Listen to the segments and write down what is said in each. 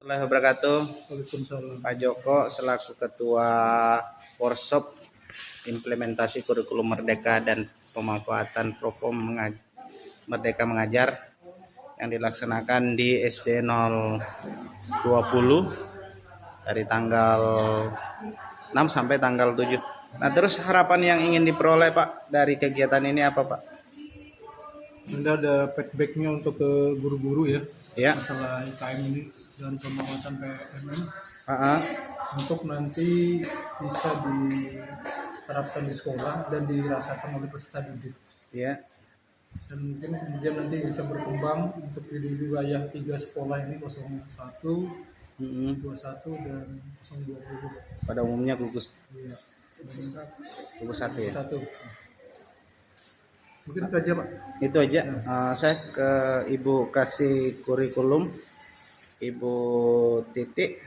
Warahmatullahi wabarakatuh. Waalaikumsalam. Pak Joko selaku Ketua Workshop Implementasi Kurikulum Merdeka dan Pemanfaatan Program Merdeka Mengajar yang dilaksanakan di SD 020 dari tanggal 6 sampai tanggal 7. Nah, terus harapan yang ingin diperoleh Pak dari kegiatan ini apa Pak? Anda ada feedbacknya untuk ke guru-guru ya, Ya. masalah IKM ini dan pengawasan PMM untuk nanti bisa diterapkan di sekolah dan dirasakan oleh peserta didik. Ya. Dan mungkin kemudian nanti bisa berkembang untuk di wilayah 3 sekolah ini 01, 21 dan 020. Pada umumnya gugus Iya. gugus 1 ya. 1. Mungkin itu aja Pak. Itu aja. Saya ke Ibu kasih kurikulum, Ibu Titik.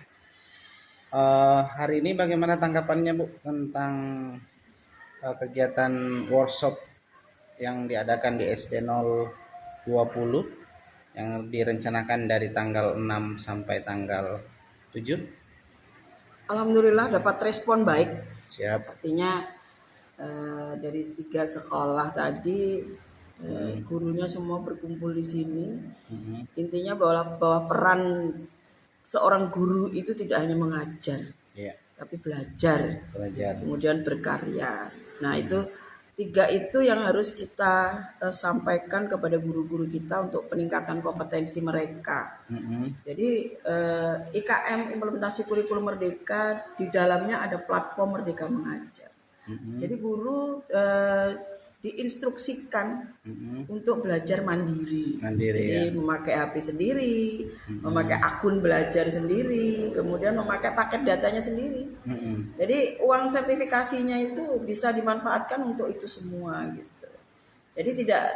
Hari ini bagaimana tanggapannya Bu tentang kegiatan workshop yang diadakan di SD 020 yang direncanakan dari tanggal 6 sampai tanggal 7? Alhamdulillah dapat respon baik. Siap. Artinya dari 3 sekolah tadi gurunya semua berkumpul di sini. Intinya bahwa peran seorang guru itu tidak hanya mengajar, tapi belajar, kemudian berkarya. Nah itu 3 itu yang harus kita sampaikan kepada guru-guru kita untuk peningkatan kompetensi mereka. Jadi IKM implementasi kurikulum merdeka di dalamnya ada platform Merdeka Mengajar. Jadi guru diinstruksikan untuk belajar mandiri. Jadi memakai HP sendiri, memakai akun belajar sendiri, kemudian memakai paket datanya sendiri. Jadi uang sertifikasinya itu bisa dimanfaatkan untuk itu semua gitu. Jadi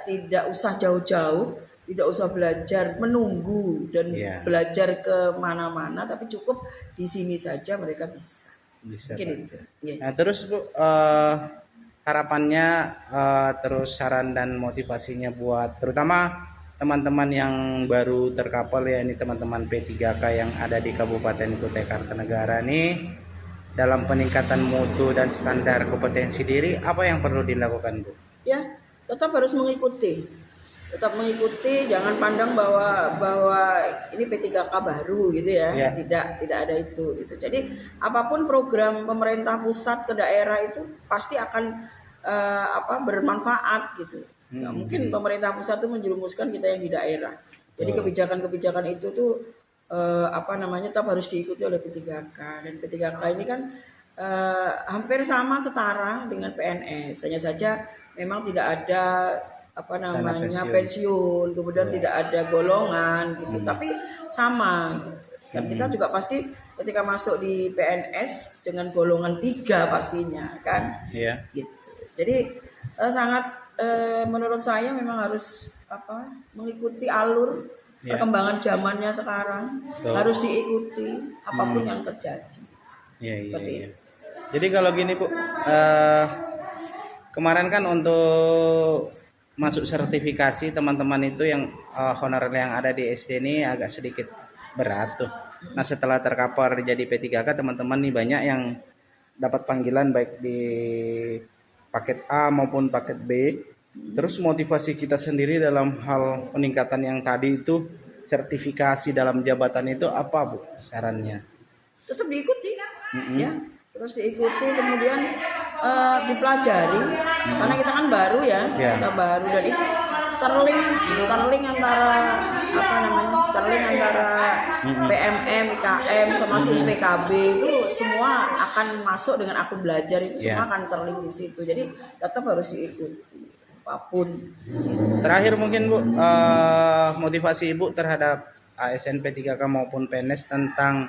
tidak usah jauh-jauh, tidak usah belajar menunggu dan belajar ke mana-mana, tapi cukup di sini saja mereka bisa. Mungkin itu. Nah, terus Bu, harapannya terus saran dan motivasinya buat terutama teman-teman yang baru terkapal ya, ini teman-teman P3K yang ada di Kabupaten Kutai Kartanegara nih, dalam peningkatan mutu dan standar kompetensi diri, apa yang perlu dilakukan Bu? Ya, tetap harus mengikuti. Tetap mengikuti, jangan pandang bahwa ini P3K baru gitu ya. Tidak ada itu gitu. Jadi apapun program pemerintah pusat ke daerah itu pasti akan bermanfaat gitu. Nggak mungkin pemerintah pusat itu menjerumuskan kita yang di daerah. Jadi kebijakan-kebijakan itu tuh tetap harus diikuti oleh P3K, dan P3K ini kan hampir sama setara dengan PNS. Hanya saja memang tidak ada pensiun, kemudian tidak ada golongan gitu, tapi sama. Dan kita juga pasti ketika masuk di PNS dengan golongan 3 pastinya kan. Gitu. Jadi sangat menurut saya memang harus mengikuti alur perkembangan zamannya sekarang. Harus diikuti apapun yang terjadi. Seperti itu. Jadi kalau gini Bu, kemarin kan untuk masuk sertifikasi teman-teman itu yang honorer yang ada di SD ini agak sedikit berat tuh. Nah, setelah terkapar jadi P3K, teman-teman nih banyak yang dapat panggilan baik di paket A maupun paket B. Terus motivasi kita sendiri dalam hal peningkatan yang tadi itu, sertifikasi dalam jabatan itu apa Bu sarannya? Tetap diikuti ya. Terus diikuti, kemudian dipelajari, karena kita kan baru kita baru, dan itu terlink antara PMM, IKM sama PKB itu semua akan masuk dengan akun belajar itu, semua akan terlink di situ. Jadi tetap harus diikuti apapun. Terakhir mungkin Bu, motivasi Ibu terhadap ASN P3K maupun PNS tentang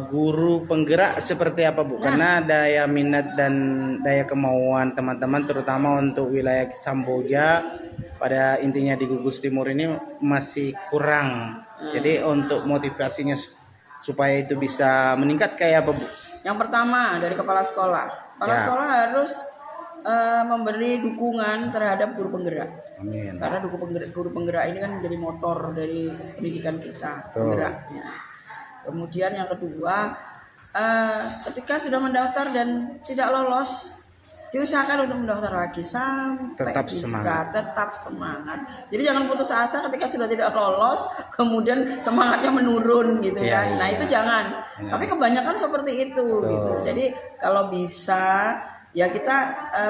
guru penggerak seperti apa Bu? Karena daya minat dan daya kemauan teman-teman terutama untuk wilayah Samboja pada intinya di Gugus Timur ini masih kurang. Jadi untuk motivasinya supaya itu bisa meningkat kayak apa Bu? Yang pertama dari kepala sekolah. Kepala sekolah harus memberi dukungan terhadap guru penggerak. Amin. Karena guru penggerak ini kan menjadi motor dari pendidikan kita, penggeraknya. Kemudian yang kedua, ketika sudah mendaftar dan tidak lolos, diusahakan untuk mendaftar lagi sampai Tetap bisa, semangat. tetap semangat. Jadi jangan putus asa ketika sudah tidak lolos, kemudian semangatnya menurun gitu Iya, kan. iya. Nah itu jangan. Iya. Tapi kebanyakan seperti itu. Gitu. Jadi kalau bisa ya kita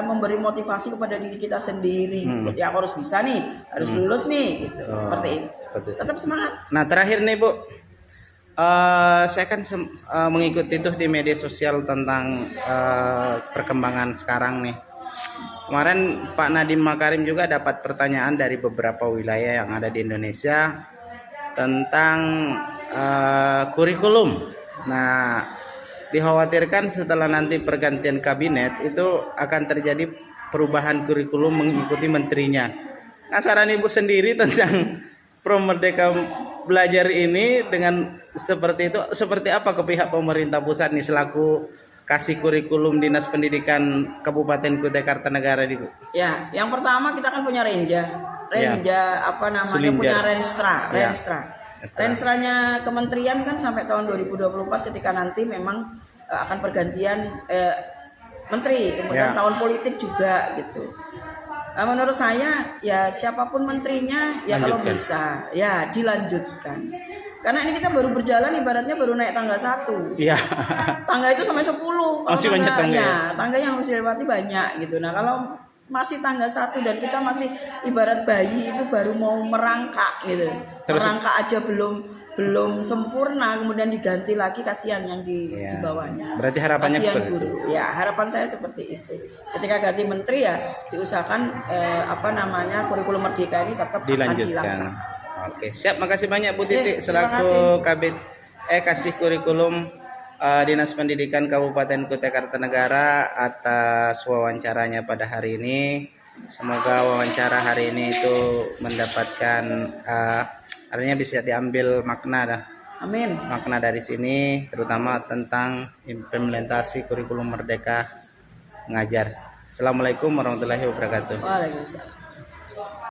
memberi motivasi kepada diri kita sendiri. Jadi aku harus bisa nih, harus lulus nih. Gitu. Seperti itu. Seperti itu. Tetap semangat. Nah terakhir nih Bu, saya kan mengikuti tuh di media sosial tentang perkembangan sekarang nih. Kemarin Pak Nadiem Makarim juga dapat pertanyaan dari beberapa wilayah yang ada di Indonesia tentang kurikulum. Nah, dikhawatirkan setelah nanti pergantian kabinet itu akan terjadi perubahan kurikulum mengikuti menterinya. Nah, saran Ibu sendiri tentang Pro Merdeka Belajar ini dengan seperti itu, seperti apa ke pihak pemerintah pusat nih selaku kasih kurikulum Dinas Pendidikan Kabupaten Kutai Kartanegara di Bu? Ya, yang pertama kita kan punya Renja apa namanya, Sulinjar. punya Renstra. Ya. Renstranya kementerian kan sampai tahun 2024 ketika nanti memang akan pergantian menteri, kemudian Ya. tahun politik juga gitu. Menurut saya ya siapapun menterinya ya kalau Lanjutkan. bisa ya dilanjutkan. Karena ini kita baru berjalan ibaratnya baru naik tangga 1. Iya. Tangga itu sampai 10. Kalau Masih banyak tangga ya? ya, tangga yang harus dilewati banyak gitu. Nah, kalau masih tangga 1 dan kita masih ibarat bayi itu baru mau merangkak gitu. Terus- merangkak aja belum sempurna, kemudian diganti lagi, kasihan yang di Iya. bawahnya. Berarti harapannya Kasihan seperti guru. Ya, harapan saya seperti itu. Ketika ganti menteri ya diusahakan kurikulum merdeka ini tetap akan Dilanjutkan. dilaksanakan. Oke, siap. Makasih banyak Bu Titik terima selaku Kabid kasih kurikulum Dinas Pendidikan Kabupaten Kutai Kartanegara atas wawancaranya pada hari ini. Semoga wawancara hari ini itu mendapatkan artinya bisa diambil makna Amin. dari sini, terutama tentang implementasi kurikulum Merdeka Mengajar. Assalamualaikum warahmatullahi wabarakatuh. Waalaikumsalam.